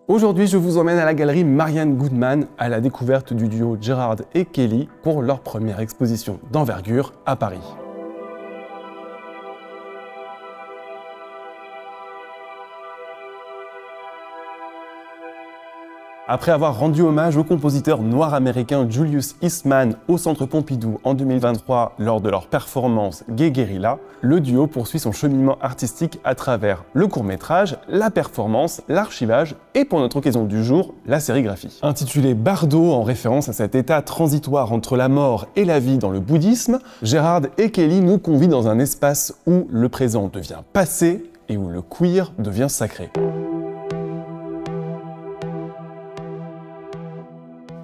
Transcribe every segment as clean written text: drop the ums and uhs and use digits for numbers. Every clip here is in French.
Aujourd'hui, je vous emmène à la galerie Marianne Goodman à la découverte du duo Gerard et Kelly pour leur première exposition d'envergure à Paris. Après avoir rendu hommage au compositeur noir américain Julius Eastman au Centre Pompidou en 2023 lors de leur performance Gay Guerrilla, le duo poursuit son cheminement artistique à travers le court-métrage, la performance, l'archivage et pour notre occasion du jour, la sérigraphie. Intitulé Bardo en référence à cet état transitoire entre la mort et la vie dans le bouddhisme, Gerard et Kelly nous convient dans un espace où le présent devient passé et où le queer devient sacré.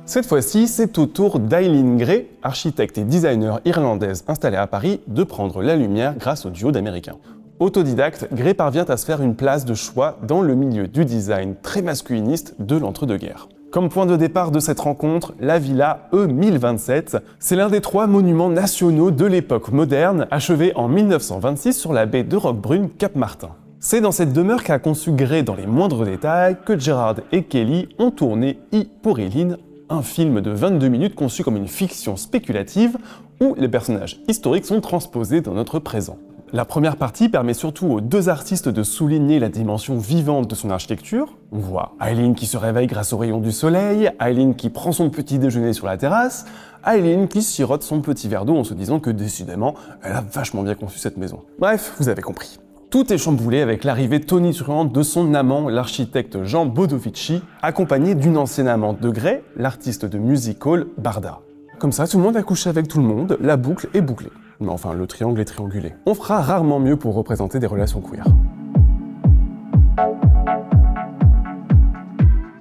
Cette fois-ci, c'est au tour d'Eileen Gray, architecte et designer irlandaise installée à Paris, de prendre la lumière grâce au duo d'Américains. Autodidacte, Gray parvient à se faire une place de choix dans le milieu du design très masculiniste de l'entre-deux-guerres. Comme point de départ de cette rencontre, la Villa E1027, c'est l'un des 3 monuments nationaux de l'époque moderne, achevé en 1926 sur la baie de Roquebrune, Cap-Martin. C'est dans cette demeure qu'a conçu Gray dans les moindres détails que Gerard et Kelly ont tourné I pour Eileen, un film de 22 minutes conçu comme une fiction spéculative où les personnages historiques sont transposés dans notre présent. La première partie permet surtout aux 2 artistes de souligner la dimension vivante de son architecture. On voit Eileen qui se réveille grâce aux rayons du soleil, Eileen qui prend son petit déjeuner sur la terrasse, Eileen qui sirote son petit verre d'eau en se disant que décidément, elle a vachement bien conçu cette maison. Bref, vous avez compris. Tout est chamboulé avec l'arrivée tonitruante de son amant, l'architecte Jean Bodovici, accompagné d'une ancienne amante de Gray, l'artiste de music hall Barda. Comme ça, tout le monde a couché avec tout le monde, la boucle est bouclée. Mais enfin, le triangle est triangulé. On fera rarement mieux pour représenter des relations queer.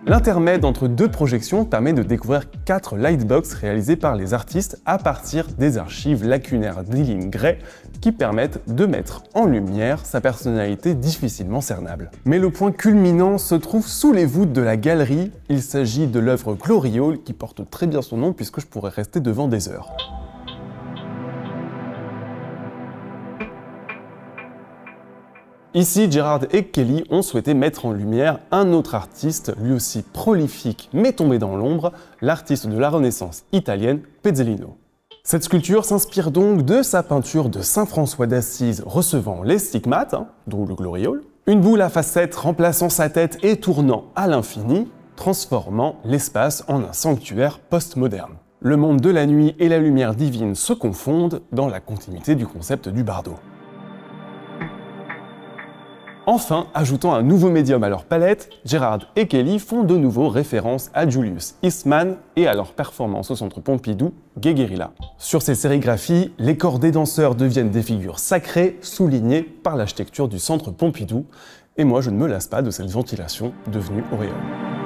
L'intermède entre 2 projections permet de découvrir 4 lightbox réalisés par les artistes à partir des archives lacunaires d'Eileen Gray qui permettent de mettre en lumière sa personnalité difficilement cernable. Mais le point culminant se trouve sous les voûtes de la galerie. Il s'agit de l'œuvre Glory Hall qui porte très bien son nom puisque je pourrais rester devant des heures. Ici, Gerard et Kelly ont souhaité mettre en lumière un autre artiste, lui aussi prolifique mais tombé dans l'ombre, l'artiste de la Renaissance italienne, Pezzolino. Cette sculpture s'inspire donc de sa peinture de Saint François d'Assise recevant les stigmates, dont le Glory Hall, une boule à facettes remplaçant sa tête et tournant à l'infini, transformant l'espace en un sanctuaire postmoderne. Le monde de la nuit et la lumière divine se confondent dans la continuité du concept du bardo. Enfin, ajoutant un nouveau médium à leur palette, Gerard et Kelly font de nouveau référence à Julius Eastman et à leur performance au Centre Pompidou, Gay Guerrilla. Sur ces sérigraphies, les corps des danseurs deviennent des figures sacrées, soulignées par l'architecture du Centre Pompidou, et moi je ne me lasse pas de cette ventilation devenue auréole.